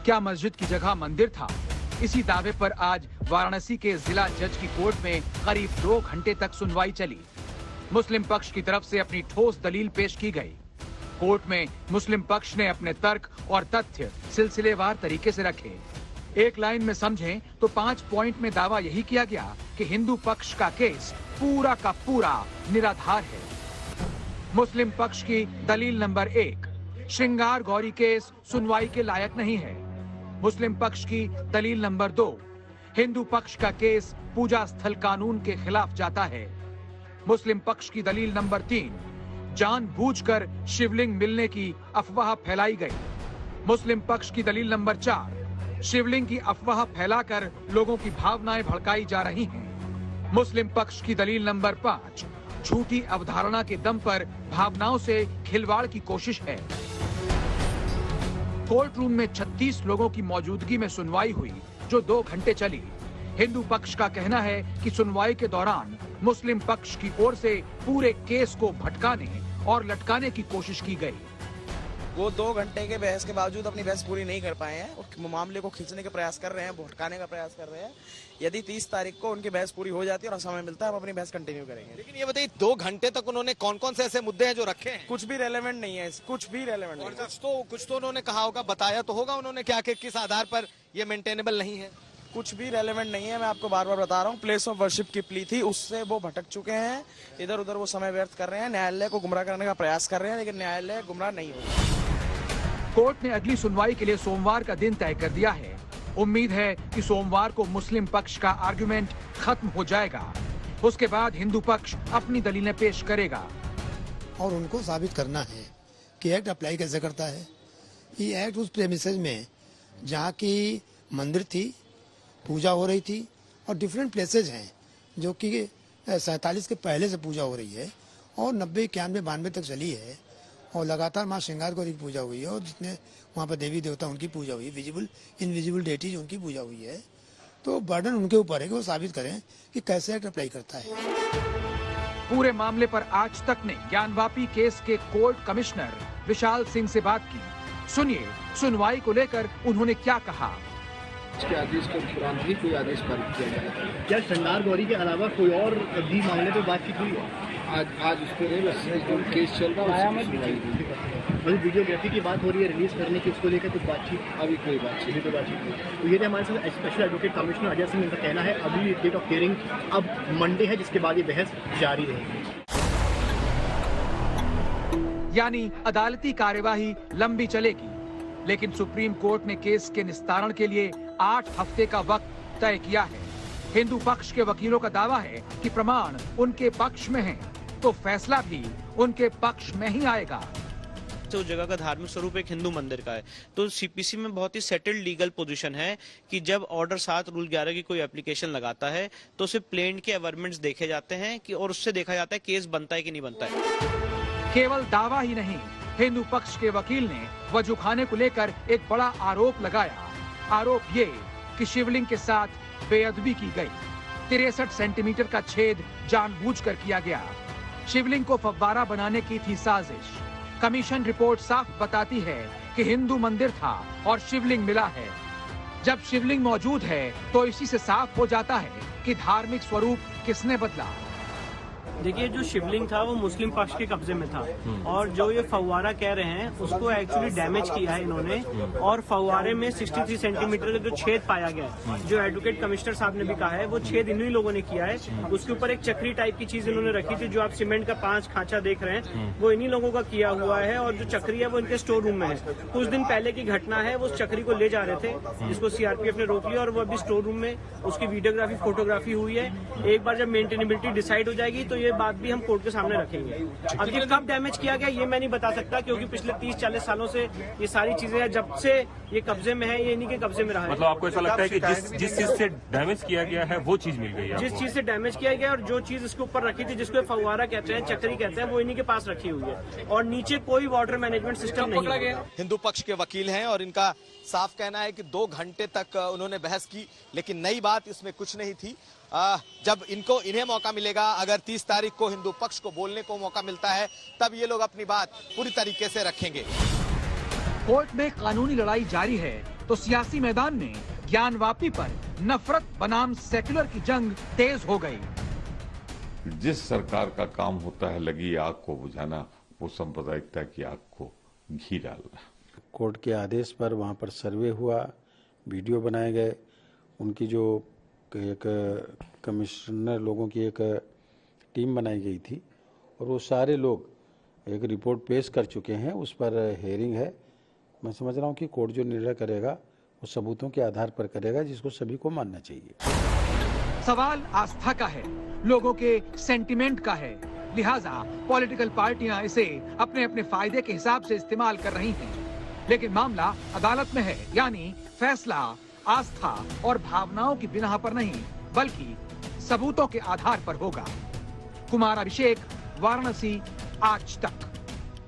क्या मस्जिद की जगह मंदिर था? इसी दावे पर आज वाराणसी के जिला जज की कोर्ट में करीब 2 घंटे तक सुनवाई चली। मुस्लिम पक्ष की तरफ से अपनी ठोस दलील पेश की गई। कोर्ट में मुस्लिम पक्ष ने अपने तर्क और तथ्य सिलसिलेवार तरीके से रखे। एक लाइन में समझें तो 5 पॉइंट में दावा यही किया गया कि हिंदू पक्ष का केस पूरा का पूरा निराधार है। मुस्लिम पक्ष की दलील नंबर 1, श्रृंगार गौरी केस सुनवाई के लायक नहीं है। मुस्लिम पक्ष की दलील नंबर 2, हिंदू पक्ष का केस पूजा स्थल कानून के खिलाफ जाता है। मुस्लिम पक्ष की दलील नंबर 3, जानबूझकर शिवलिंग मिलने की अफवाह फैलाई गई। मुस्लिम पक्ष की दलील नंबर 4, शिवलिंग की अफवाह फैलाकर लोगों की भावनाएं भड़काई जा रही हैं। मुस्लिम पक्ष की दलील नंबर 5, झूठी अवधारणा के दम पर भावनाओं से खिलवाड़ की कोशिश है। कोर्ट रूम में 36 लोगों की मौजूदगी में सुनवाई हुई, जो 2 घंटे चली। हिंदू पक्ष का कहना है कि सुनवाई के दौरान मुस्लिम पक्ष की ओर से पूरे केस को भटकाने और लटकाने की कोशिश की गई। वो 2 घंटे के बहस के बावजूद अपनी बहस पूरी नहीं कर पाए हैं और मामले को खींचने के प्रयास कर रहे हैं, भटकाने का प्रयास कर रहे हैं। यदि 30 तारीख को उनकी बहस पूरी हो जाती है और समय मिलता है, हम अपनी बहस कंटिन्यू करेंगे। लेकिन ये बताइए, 2 घंटे तक उन्होंने कौन कौन से ऐसे मुद्दे हैं जो रखे हैं? कुछ भी रेलेवेंट नहीं है, कुछ भी रेलेवेंट नहीं है। कुछ तो उन्होंने कहा होगा, बताया तो होगा उन्होंने क्या कि किस आधार पर ये मेंटेनेबल नहीं है। कुछ भी रेलेवेंट नहीं है। मैं आपको बार बार बता रहा हूँ, प्लेस ऑफ वर्शिप की प्ली थी, उससे वो भटक चुके हैं। इधर उधर वो समय व्यर्थ कर रहे हैं, न्यायालय को गुमराह करने का प्रयास कर रहे हैं, लेकिन न्यायालय गुमराह नहीं होगा। कोर्ट ने अगली सुनवाई के लिए सोमवार का दिन तय कर दिया है। उम्मीद है कि सोमवार को मुस्लिम पक्ष का आर्गुमेंट खत्म हो जाएगा। उसके बाद हिंदू पक्ष अपनी दलीलें पेश करेगा और उनको साबित करना है कि एक्ट अप्लाई कैसे करता है। ये एक्ट उस प्रेमिसेस में जहाँ की मंदिर थी, पूजा हो रही थी और डिफरेंट प्लेसेज हैं जो कि 47 के पहले से पूजा हो रही है और 90, 91, 92 तक चली है और लगातार माँ श्रृंगार गौरी की पूजा हुई है और जितने वहाँ पर देवी देवता उनकी पूजा हुई है, विजिबल इनविजिबल डेटीज उनकी पूजा हुई है। तो बर्डन उनके ऊपर है कि वो साबित करें कि कैसे एक्ट अप्लाई करता है। पूरे मामले पर आज तक ने ज्ञानवापी केस के कोर्ट कमिश्नर विशाल सिंह से बात की। सुनिए सुनवाई को लेकर उन्होंने क्या कहा। के आदेश के उपरांत भी कोई आदेश पारित किया जाए। क्या श्रृंगार गौरी के अलावा कोई और भी मामले पे बातचीत हुई है? आज उस पर केस चल रहा है। अभी वीडियोग्राफी की बात हो रही है, रिलीज करने की, उसको लेकर कुछ बातचीत? अभी कोई बातचीत नहीं। तो ये हमारे साथ special advocate commissioner Ajay Singh, इनका कहना है अभी डेट ऑफ हियरिंग अब मंडे है, जिसके बाद ये बहस जारी रहेगी। यानी अदालती कार्यवाही लंबी चलेगी, लेकिन सुप्रीम कोर्ट ने केस के निस्तारण के लिए 8 हफ्ते का वक्त तय किया है। हिंदू पक्ष के वकीलों का दावा है कि प्रमाण उनके पक्ष में हैं, तो फैसला भी उनके पक्ष में ही आएगा। उस जगह का धार्मिक स्वरूप एक हिंदू मंदिर का है, तो सीपीसी में बहुत ही सेटल्ड लीगल पोजीशन है कि जब ऑर्डर 7 रूल 11 की कोई एप्लीकेशन लगाता है तो उसे प्लेन के अवर्मेंट्स देखे जाते हैं कि और उससे देखा जाता है केस बनता है कि नहीं बनता है। केवल दावा ही नहीं, हिंदू पक्ष के वकील ने वजूखाने को लेकर एक बड़ा आरोप लगाया। आरोप ये कि शिवलिंग के साथ बेअदबी की गई। 63 सेंटीमीटर का छेद जानबूझकर किया गया। शिवलिंग को फव्वारा बनाने की थी साजिश। कमीशन रिपोर्ट साफ बताती है कि हिंदू मंदिर था और शिवलिंग मिला है। जब शिवलिंग मौजूद है तो इसी से साफ हो जाता है कि धार्मिक स्वरूप किसने बदला। देखिए, जो शिवलिंग था वो मुस्लिम पक्ष के कब्जे में था और जो ये फव्वारा कह रहे हैं उसको एक्चुअली डैमेज किया है इन्होंने और फव्वारे में 63 सेंटीमीटर का जो छेद पाया गया, जो एडवोकेट कमिश्नर साहब ने भी कहा है, वो छेद इन्हीं लोगों ने किया है। उसके ऊपर एक चक्री टाइप की चीज इन्होंने रखी थी, जो आप सीमेंट का 5 खांचा देख रहे हैं, वो इन्हीं लोगों का किया हुआ है और जो चक्री है वो इनके स्टोर रूम में है। कुछ दिन पहले की घटना है, वो उस चक्री को ले जा रहे थे, जिसको सीआरपीएफ ने रोक लिया और वो अभी स्टोर रूम में उसकी वीडियोग्राफी, फोटोग्राफी हुई है। एक बार जब मेंटेनेबिलिटी डिसाइड हो जाएगी तो ये बात भी हम कोर्ट के सामने रखेंगे। अब ये कब डैमेज किया गया ये मैं नहीं बता सकता, क्योंकि पिछले 30-40 सालों से ये सारी चीजें जब से ये कब्जे में है, ये इन्हीं के कब्जे में रहा है। मतलब आपको ऐसा लगता है कि जिस चीज से डैमेज किया गया है वो चीज मिल गई है? जिस चीज से डैमेज किया गया और जो चीज इसके ऊपर रखी थी, जिसको फव्वारा कहते हैं, चक्री कहते हैं, वो इन्हीं के पास रखी हुई है और नीचे कोई वाटर मैनेजमेंट सिस्टम नहीं है। हिंदू पक्ष के वकील हैं और इनका साफ कहना है कि 2 घंटे तक उन्होंने बहस की, लेकिन नई बात इसमें कुछ नहीं थी। जब इन्हें मौका मिलेगा, अगर 30 तारीख को हिंदू पक्ष को बोलने को मौका मिलता है, तब ये लोग अपनी बात पूरी तरीके से रखेंगे। कोर्ट में कानूनी लड़ाई जारी है, तो सियासी मैदान में ज्ञानवापी पर नफरत बनाम सेक्युलर की जंग तेज हो गई। जिस सरकार का काम होता है लगी आग को बुझाना, वो सांप्रदायिकता की आग को घी डालना। कोर्ट के आदेश पर वहाँ पर सर्वे हुआ, वीडियो बनाए गए, उनकी जो एक कमिश्नर लोगों की एक टीम बनाई गई थी और वो सारे लोग एक रिपोर्ट पेश कर चुके हैं। उस पर हेयरिंग है। मैं समझ रहा हूँ कि कोर्ट जो निर्णय करेगा वो सबूतों के आधार पर करेगा, जिसको सभी को मानना चाहिए। सवाल आस्था का है, लोगों के सेंटिमेंट का है, लिहाजा पॉलिटिकल पार्टियां इसे अपने अपने फायदे के हिसाब से इस्तेमाल कर रही हैं। लेकिन मामला अदालत में है, यानी फैसला आस्था और भावनाओं की बिना पर नहीं बल्कि सबूतों के आधार पर होगा। कुमार अभिषेक, वाराणसी, आज तक।